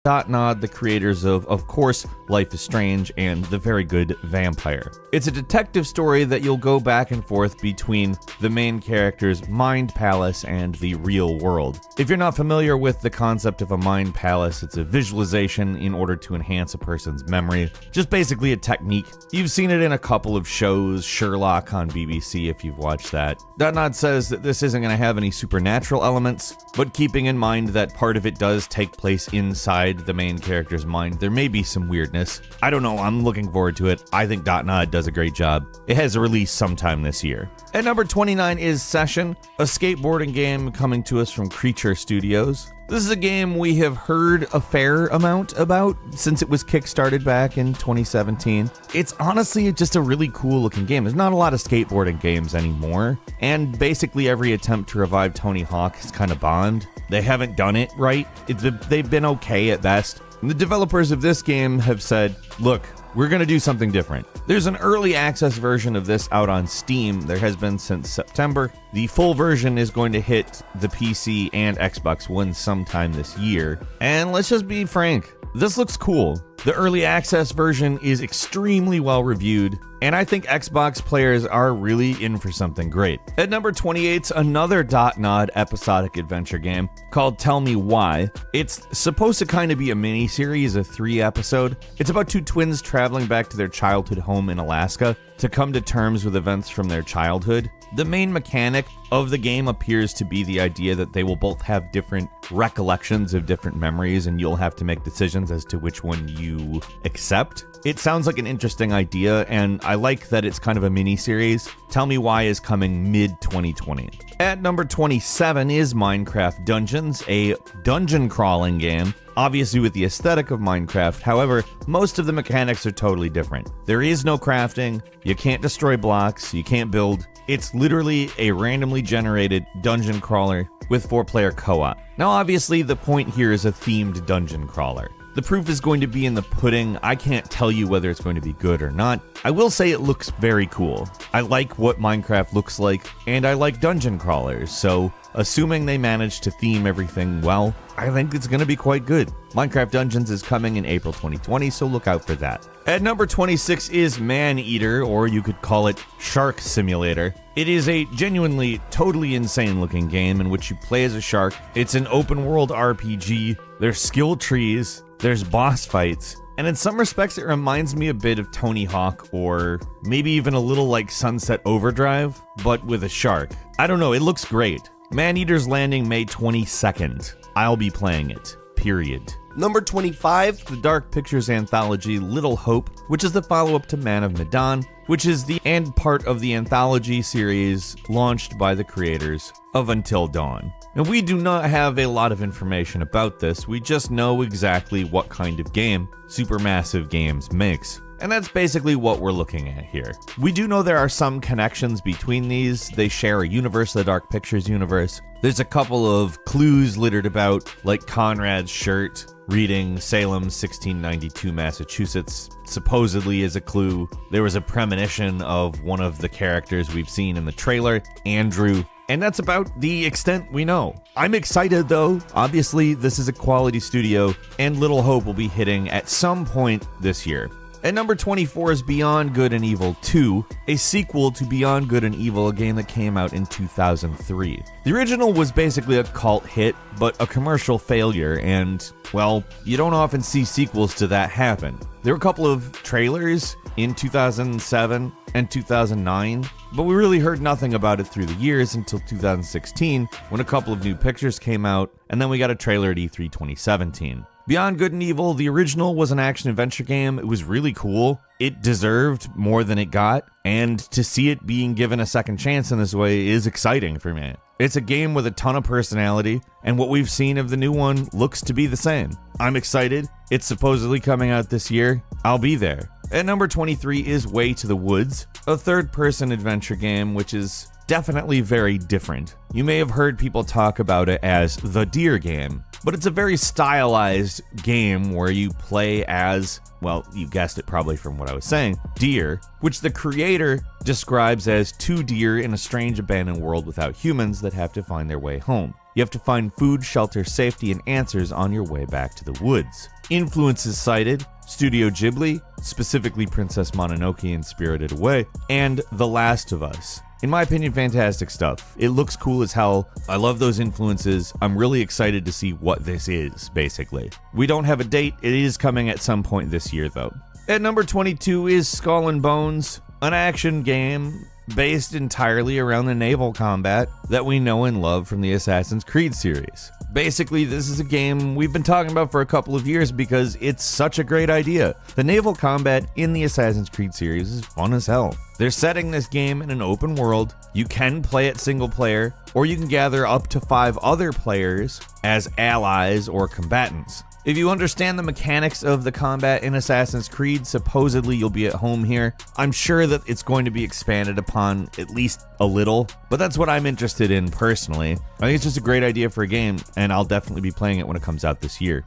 Dotnod, the creators of course, Life is Strange and the very good Vampire. It's a detective story that you'll go back and forth between the main character's mind palace and the real world. If you're not familiar with the concept of a mind palace, it's a visualization in order to enhance a person's memory. Just basically a technique. You've seen it in a couple of shows, Sherlock on BBC if you've watched that. Dotnod says that this isn't going to have any supernatural elements, but keeping in mind that part of it does take place inside the main character's mind, there may be some weirdness. I don't know, I'm looking forward to it. I think Dotnod does a great job. It has a release sometime this year. At number 29 is Session, a skateboarding game coming to us from Creature Studios. This is a game we have heard a fair amount about since it was kickstarted back in 2017. It's honestly just a really cool looking game. There's not a lot of skateboarding games anymore, and basically every attempt to revive Tony Hawk has kind of bombed. They haven't done it right. They've been okay at best. And the developers of this game have said, look, we're going to do something different. There's an early access version of this out on Steam. There has been since September. The full version is going to hit the PC and Xbox One sometime this year. And let's just be frank, this looks cool. The early access version is extremely well reviewed, and I think Xbox players are really in for something great. At number 28's another Dotnod episodic adventure game called Tell Me Why. It's supposed to kind of be a mini-series, a 3-episode. It's about two twins traveling back to their childhood home in Alaska to come to terms with events from their childhood. The main mechanic of the game appears to be the idea that they will both have different recollections of different memories, and you'll have to make decisions as to which one you accept. It sounds like an interesting idea, and I like that it's kind of a mini-series. Tell Me Why is coming mid-2020. At number 27 is Minecraft Dungeons, a dungeon crawling game, obviously with the aesthetic of Minecraft. However, most of the mechanics are totally different. There is no crafting, you can't destroy blocks, you can't build. It's literally a randomly generated dungeon crawler with 4-player co-op. Now obviously the point here is a themed dungeon crawler. The proof is going to be in the pudding. I can't tell you whether it's going to be good or not. I will say it looks very cool. I like what Minecraft looks like, and I like dungeon crawlers, so assuming they manage to theme everything well, I think it's going to be quite good. Minecraft Dungeons is coming in April 2020, so look out for that. At number 26 is Maneater, or you could call it Shark Simulator. It is a genuinely, totally insane looking game in which you play as a shark. It's an open world RPG. There's skill trees. There's boss fights, and in some respects it reminds me a bit of Tony Hawk, or maybe even a little like Sunset Overdrive, but with a shark. I don't know, it looks great. Maneater's landing May 22nd. I'll be playing it, period. Number 25, the Dark Pictures anthology Little Hope, which is the follow-up to Man of Medan, which is the end part of the anthology series launched by the creators of Until Dawn. And we do not have a lot of information about this, we just know exactly what kind of game Supermassive Games makes. And that's basically what we're looking at here. We do know there are some connections between these. They share a universe, the Dark Pictures universe. There's a couple of clues littered about, like Conrad's shirt reading Salem, 1692, Massachusetts, supposedly is a clue. There was a premonition of one of the characters we've seen in the trailer, Andrew. And that's about the extent we know. I'm excited though. Obviously, this is a quality studio, and Little Hope will be hitting at some point this year. At number 24 is Beyond Good and Evil 2, a sequel to Beyond Good and Evil, a game that came out in 2003. The original was basically a cult hit, but a commercial failure, and, well, you don't often see sequels to that happen. There were a couple of trailers in 2007 and 2009, but we really heard nothing about it through the years until 2016, when a couple of new pictures came out, and then we got a trailer at E3 2017. Beyond Good and Evil, the original was an action-adventure game. It was really cool. It deserved more than it got, and to see it being given a second chance in this way is exciting for me. It's a game with a ton of personality, and what we've seen of the new one looks to be the same. I'm excited. It's supposedly coming out this year. I'll be there. At number 23 is Way to the Woods, a third-person adventure game which is definitely very different. You may have heard people talk about it as the Deer game, but it's a very stylized game where you play as, well, you guessed it probably from what I was saying, deer, which the creator describes as two deer in a strange abandoned world without humans that have to find their way home. You have to find food, shelter, safety, and answers on your way back to the woods. Influences cited: Studio Ghibli, specifically Princess Mononoke and Spirited Away, and The Last of Us. In my opinion, fantastic stuff. It looks cool as hell. I love those influences. I'm really excited to see what this is, basically. We don't have a date. It is coming at some point this year, though. At number 22 is Skull and Bones, an action game based entirely around the naval combat that we know and love from the Assassin's Creed series. Basically, this is a game we've been talking about for a couple of years because it's such a great idea. The naval combat in the Assassin's Creed series is fun as hell. They're setting this game in an open world. You can play it single player, or you can gather up to 5 other players as allies or combatants. If you understand the mechanics of the combat in Assassin's Creed, supposedly you'll be at home here. I'm sure that it's going to be expanded upon at least a little, but that's what I'm interested in personally. I think it's just a great idea for a game, and I'll definitely be playing it when it comes out this year.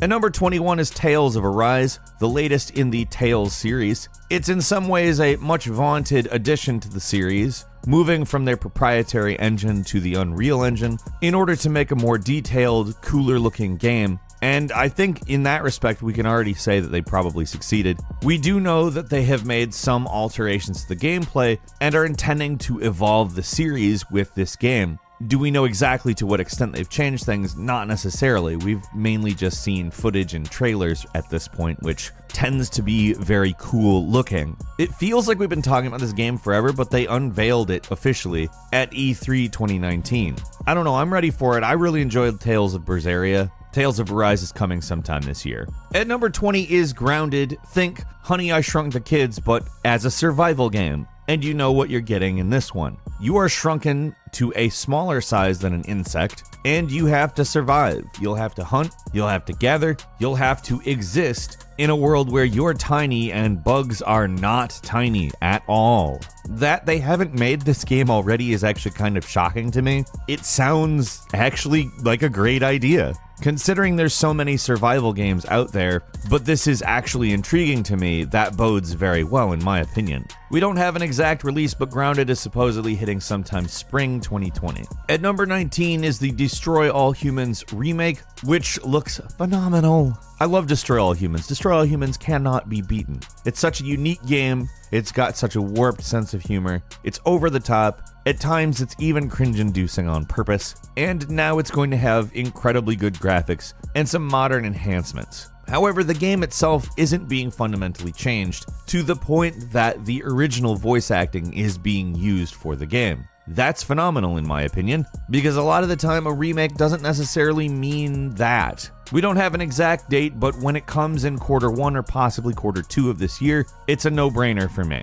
At number 21 is Tales of Arise, the latest in the Tales series. It's in some ways a much vaunted addition to the series, moving from their proprietary engine to the Unreal Engine in order to make a more detailed, cooler looking game. And I think in that respect, we can already say that they probably succeeded. We do know that they have made some alterations to the gameplay and are intending to evolve the series with this game. Do we know exactly to what extent they've changed things? Not necessarily. We've mainly just seen footage and trailers at this point, which tends to be very cool looking. It feels like we've been talking about this game forever, but they unveiled it officially at E3 2019. I don't know, I'm ready for it. I really enjoyed Tales of Berseria. Tales of Arise is coming sometime this year. At number 20 is Grounded. Think Honey, I Shrunk the Kids, but as a survival game. And you know what you're getting in this one. You are shrunken to a smaller size than an insect, and you have to survive. You'll have to hunt, you'll have to gather, you'll have to exist in a world where you're tiny and bugs are not tiny at all. That they haven't made this game already is actually kind of shocking to me. It sounds actually like a great idea, considering there's so many survival games out there, but this is actually intriguing to me. That bodes very well in my opinion. We don't have an exact release, but Grounded is supposedly hitting sometime spring 2020. At number 19 is the Destroy All Humans remake, which looks phenomenal. I love Destroy All Humans. Destroy All Humans cannot be beaten. It's such a unique game. It's got such a warped sense of humor. It's over the top. At times, it's even cringe-inducing on purpose. And now it's going to have incredibly good graphics and some modern enhancements. However, the game itself isn't being fundamentally changed to the point that the original voice acting is being used for the game. That's phenomenal in my opinion, because a lot of the time a remake doesn't necessarily mean that. We don't have an exact date, but when it comes in Q1 or possibly Q2 of this year, it's a no-brainer for me.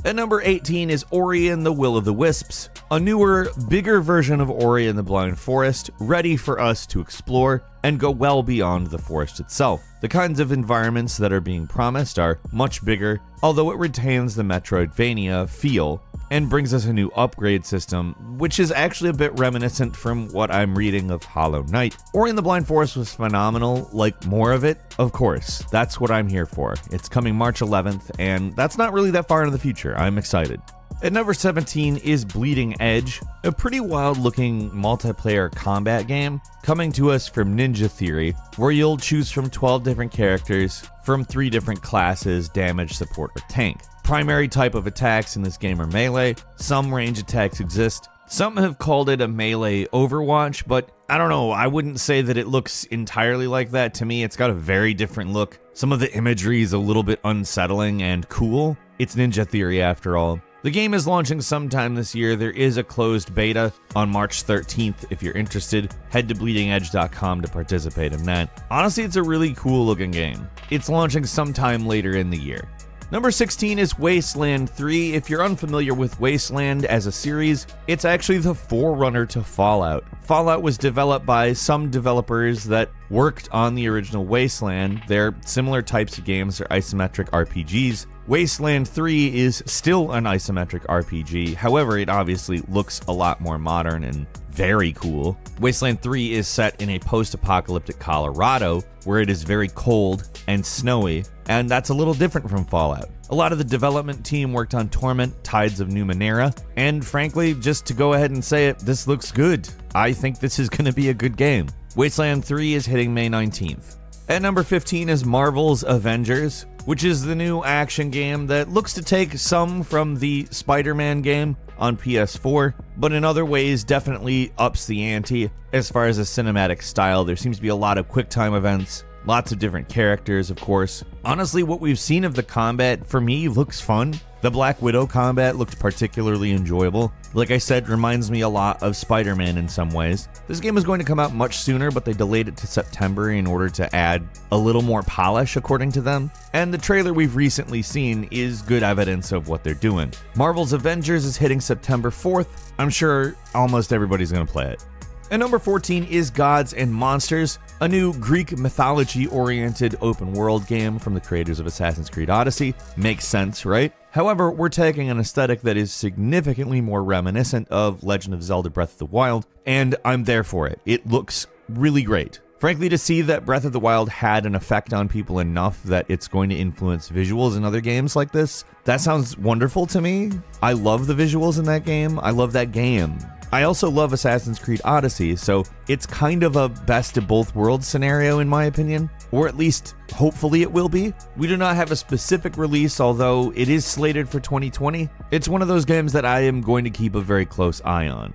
At number 18 is Ori and the Will of the Wisps, a newer, bigger version of Ori and the Blind Forest, ready for us to explore and go well beyond the forest itself. The kinds of environments that are being promised are much bigger, although it retains the Metroidvania feel and brings us a new upgrade system, which is actually a bit reminiscent from what I'm reading of Hollow Knight. Ori and the Blind Forest was phenomenal, like more of it, of course, that's what I'm here for. It's coming March 11th, and that's not really that far into the future. I'm excited. At number 17 is Bleeding Edge, a pretty wild-looking multiplayer combat game coming to us from Ninja Theory, where you'll choose from 12 different characters from 3 different classes: damage, support, or tank. Primary type of attacks in this game are melee. Some range attacks exist. Some have called it a melee Overwatch, but I don't know, I wouldn't say that it looks entirely like that. To me, it's got a very different look. Some of the imagery is a little bit unsettling and cool. It's Ninja Theory after all. The game is launching sometime this year. There is a closed beta on March 13th. If you're interested, head to bleedingedge.com to participate in that. Honestly, it's a really cool looking game. It's launching sometime later in the year. Number 16 is Wasteland 3. If you're unfamiliar with Wasteland as a series, it's actually the forerunner to Fallout. Fallout was developed by some developers that worked on the original Wasteland. They're similar types of games, they're isometric RPGs. Wasteland 3 is still an isometric RPG, however, it obviously looks a lot more modern and very cool. Wasteland 3 is set in a post-apocalyptic Colorado, where it is very cold and snowy, and that's a little different from Fallout. A lot of the development team worked on Torment, Tides of Numenera, and frankly, just to go ahead and say it, this looks good. I think this is going to be a good game. Wasteland 3 is hitting May 19th. At number 15 is Marvel's Avengers, which is the new action game that looks to take some from the Spider-Man game on PS4, but in other ways definitely ups the ante as far as a cinematic style. There seems to be a lot of quick-time events, lots of different characters, of course. Honestly, what we've seen of the combat, for me, looks fun. The Black Widow combat looked particularly enjoyable. Like I said, reminds me a lot of Spider-Man in some ways. This game was going to come out much sooner, but they delayed it to September in order to add a little more polish, according to them. And the trailer we've recently seen is good evidence of what they're doing. Marvel's Avengers is hitting September 4th. I'm sure almost everybody's going to play it. And number 14 is Gods and Monsters, a new Greek mythology-oriented open-world game from the creators of Assassin's Creed Odyssey. Makes sense, right? However, we're taking an aesthetic that is significantly more reminiscent of Legend of Zelda Breath of the Wild, and I'm there for it. It looks really great. Frankly, to see that Breath of the Wild had an effect on people enough that it's going to influence visuals in other games like this, that sounds wonderful to me. I love the visuals in that game. I love that game. I also love Assassin's Creed Odyssey, so it's kind of a best of both worlds scenario in my opinion, or at least hopefully it will be. We do not have a specific release, although it is slated for 2020. It's one of those games that I am going to keep a very close eye on.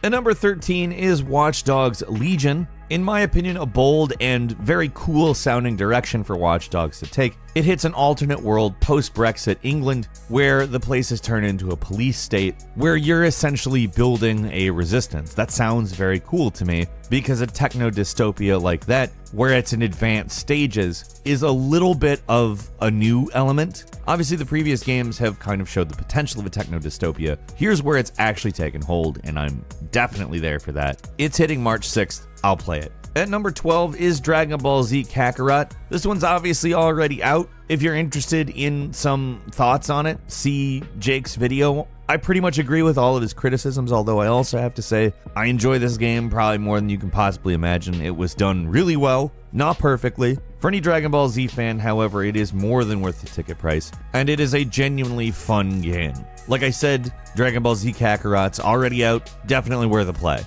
And number 13 is Watch Dogs Legion. In my opinion, a bold and very cool sounding direction for Watch Dogs to take. It hits an alternate world post-Brexit England where the place is turned into a police state where you're essentially building a resistance. That sounds very cool to me because a techno dystopia like that, where it's in advanced stages, is a little bit of a new element. Obviously, the previous games have kind of showed the potential of a techno dystopia. Here's where it's actually taken hold, and I'm definitely there for that. It's hitting March 6th. I'll play it. At number 12 is Dragon Ball Z Kakarot. This one's obviously already out. If you're interested in some thoughts on it, see Jake's video. I pretty much agree with all of his criticisms, although I also have to say I enjoy this game probably more than you can possibly imagine. It was done really well, not perfectly. For any Dragon Ball Z fan, however, it is more than worth the ticket price, and it is a genuinely fun game. Like I said, Dragon Ball Z Kakarot's already out, definitely worth a play.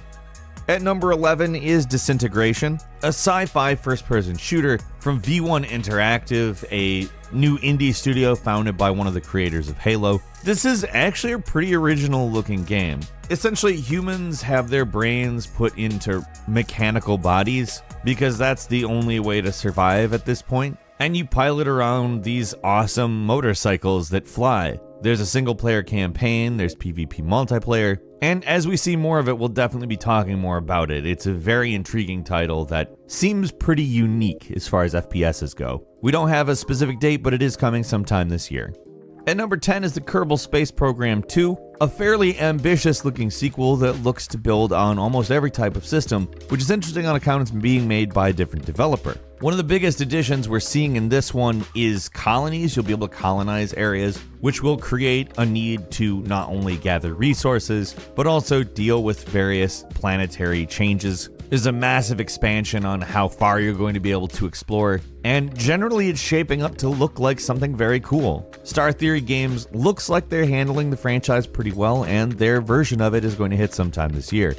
At number 11 is Disintegration, a sci-fi first-person shooter from V1 Interactive, a new indie studio founded by one of the creators of Halo. This is actually a pretty original-looking game. Essentially, humans have their brains put into mechanical bodies because that's the only way to survive at this point, and you pilot around these awesome motorcycles that fly. There's a single-player campaign, there's PvP multiplayer, and as we see more of it, we'll definitely be talking more about it. It's a very intriguing title that seems pretty unique as far as FPSs go. We don't have a specific date, but it is coming sometime this year. At number 10 is the Kerbal Space Program 2, a fairly ambitious-looking sequel that looks to build on almost every type of system, which is interesting on account it's being made by a different developer. One of the biggest additions we're seeing in this one is colonies. You'll be able to colonize areas, which will create a need to not only gather resources, but also deal with various planetary changes. There's a massive expansion on how far you're going to be able to explore, and generally it's shaping up to look like something very cool. Star Theory Games looks like they're handling the franchise pretty well, and their version of it is going to hit sometime this year.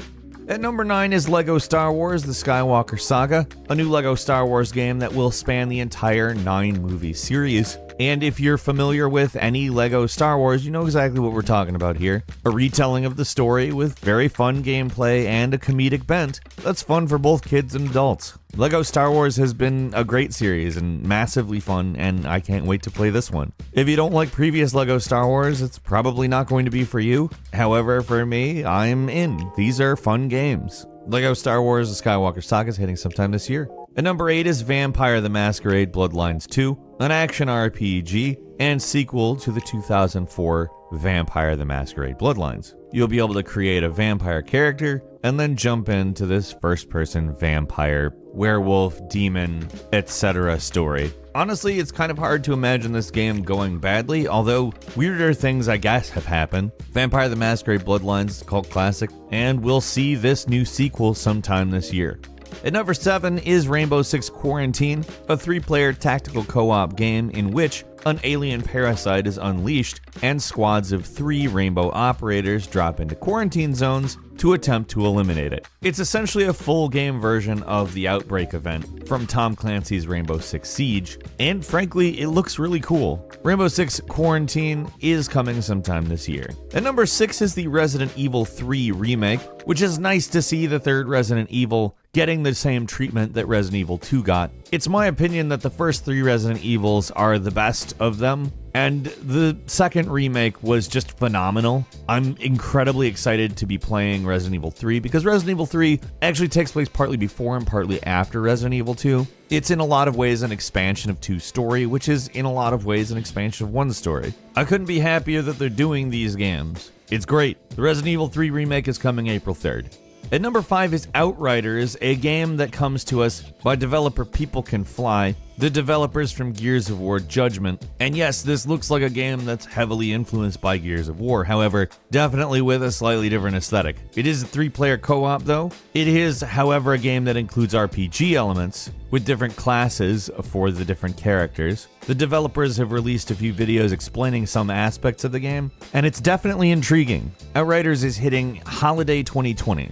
At number 9 is LEGO Star Wars: The Skywalker Saga, a new LEGO Star Wars game that will span the entire 9-movie series. And if you're familiar with any LEGO Star Wars, you know exactly what we're talking about here. A retelling of the story with very fun gameplay and a comedic bent that's fun for both kids and adults. LEGO Star Wars has been a great series and massively fun, and I can't wait to play this one. If you don't like previous LEGO Star Wars, it's probably not going to be for you. However, for me, I'm in. These are fun games. LEGO Star Wars: The Skywalker Saga is hitting sometime this year. At number 8 is Vampire the Masquerade Bloodlines 2, an action RPG and sequel to the 2004 Vampire the Masquerade Bloodlines. You'll be able to create a vampire character and then jump into this first-person vampire, werewolf, demon, etc. story. Honestly, it's kind of hard to imagine this game going badly, although weirder things I guess have happened. Vampire the Masquerade Bloodlines is a cult classic, and we'll see this new sequel sometime this year. At number 7 is Rainbow Six Quarantine, a 3-player tactical co-op game in which an alien parasite is unleashed, and squads of 3 Rainbow operators drop into quarantine zones to attempt to eliminate it. It's essentially a full game version of the Outbreak event from Tom Clancy's Rainbow Six Siege, and frankly, it looks really cool. Rainbow Six Quarantine is coming sometime this year. At number 6 is the Resident Evil 3 remake, which is nice to see the third Resident Evil getting the same treatment that Resident Evil 2 got. It's my opinion that the first 3 Resident Evils are the best of them, and the second remake was just phenomenal. I'm incredibly excited to be playing Resident Evil 3 because Resident Evil 3 actually takes place partly before and partly after Resident Evil 2. It's in a lot of ways an expansion of 2's story, which is in a lot of ways an expansion of 1's story. I couldn't be happier that they're doing these games. It's great. The Resident Evil 3 remake is coming April 3rd. At number 5 is Outriders, a game that comes to us by developer People Can Fly, the developers from Gears of War Judgment. And yes, this looks like a game that's heavily influenced by Gears of War, however, definitely with a slightly different aesthetic. It is a 3-player co-op though. It is, however, a game that includes RPG elements with different classes for the different characters. The developers have released a few videos explaining some aspects of the game, and it's definitely intriguing. Outriders is hitting holiday 2020.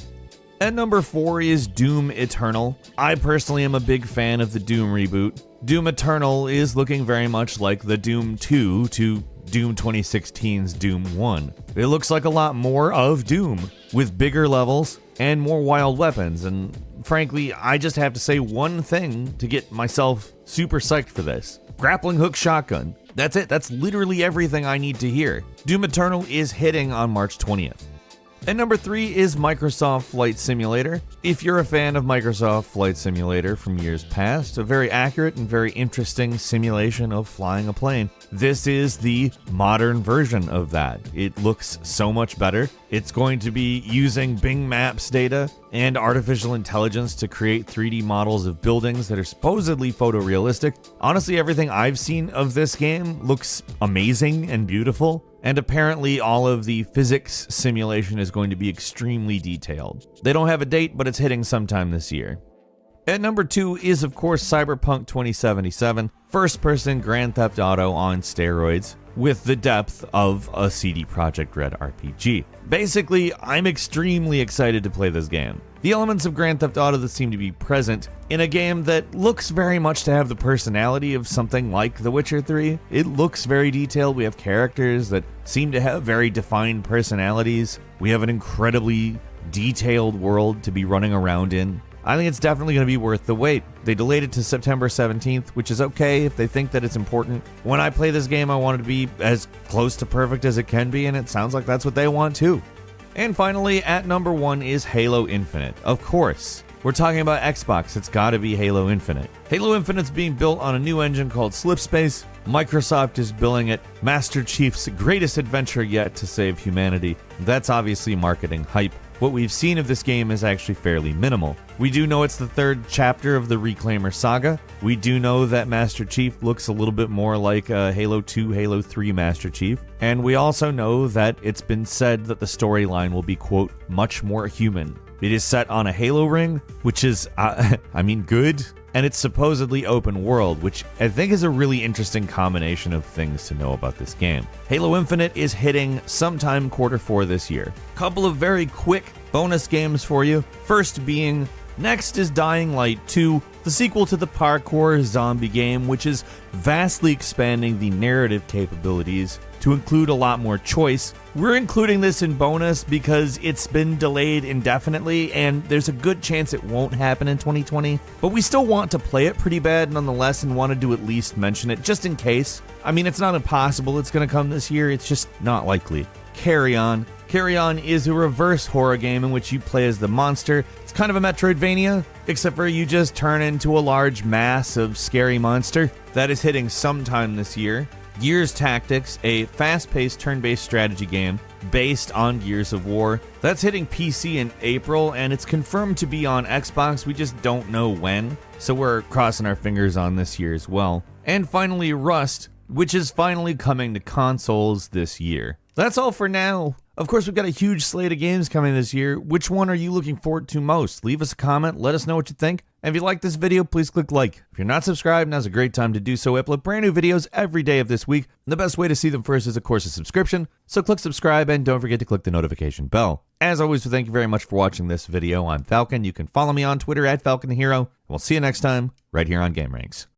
At number 4 is Doom Eternal. I personally am a big fan of the Doom reboot. Doom Eternal is looking very much like the Doom 2 to Doom 2016's Doom 1. It looks like a lot more of Doom, with bigger levels and more wild weapons, and frankly, I just have to say one thing to get myself super psyched for this. Grappling hook shotgun. That's it. That's literally everything I need to hear. Doom Eternal is hitting on March 20th. And number 3 is Microsoft Flight Simulator. If you're a fan of Microsoft Flight Simulator from years past, a very accurate and very interesting simulation of flying a plane, this is the modern version of that. It looks so much better. It's going to be using Bing Maps data and artificial intelligence to create 3D models of buildings that are supposedly photorealistic. Honestly, everything I've seen of this game looks amazing and beautiful. And apparently all of the physics simulation is going to be extremely detailed. They don't have a date, but it's hitting sometime this year. At number 2 is, of course, Cyberpunk 2077, first-person Grand Theft Auto on steroids, with the depth of a CD Projekt Red RPG. Basically, I'm extremely excited to play this game. The elements of Grand Theft Auto that seem to be present in a game that looks very much to have the personality of something like The Witcher 3. It looks very detailed. We have characters that seem to have very defined personalities. We have an incredibly detailed world to be running around in. I think it's definitely going to be worth the wait. They delayed it to September 17th, which is okay if they think that it's important. When I play this game, I want it to be as close to perfect as it can be, and it sounds like that's what they want too. And finally, at number 1 is Halo Infinite. Of course, we're talking about Xbox, it's gotta be Halo Infinite. Halo Infinite's being built on a new engine called Slipspace. Microsoft is billing it Master Chief's greatest adventure yet to save humanity. That's obviously marketing hype. What we've seen of this game is actually fairly minimal. We do know it's the 3rd chapter of the Reclaimer saga. We do know that Master Chief looks a little bit more like a Halo 2, Halo 3 Master Chief. And we also know that it's been said that the storyline will be, quote, much more human. It is set on a Halo ring, which is, good. And it's supposedly open world, which I think is a really interesting combination of things to know about this game. Halo Infinite is hitting sometime Q4 this year. Couple of very quick bonus games for you. First being, next is Dying Light 2, the sequel to the parkour zombie game, which is vastly expanding the narrative capabilities to include a lot more choice. We're including this in bonus because it's been delayed indefinitely and there's a good chance it won't happen in 2020, but we still want to play it pretty bad nonetheless and wanted to at least mention it just in case. I mean, it's not impossible it's going to come this year, it's just not likely. Carry On. Carry On is a reverse horror game in which you play as the monster. It's kind of a Metroidvania, except for you just turn into a large mass of scary monster. That is hitting sometime this year. Gears Tactics, a fast-paced turn-based strategy game based on Gears of War. That's hitting PC in April, and it's confirmed to be on Xbox. We just don't know when, so we're crossing our fingers on this year as well. And finally, Rust, which is finally coming to consoles this year. That's all for now. Of course, we've got a huge slate of games coming this year. Which one are you looking forward to most? Leave us a comment, let us know what you think, And if you like this video, please click like. If you're not subscribed, now's a great time to do so. I upload brand new videos every day of this week. And the best way to see them first is, of course, a subscription. So click subscribe and don't forget to click the notification bell. As always, thank you very much for watching this video. I'm Falcon. You can follow me on Twitter at FalconHero. And we'll see you next time right here on GameRanks.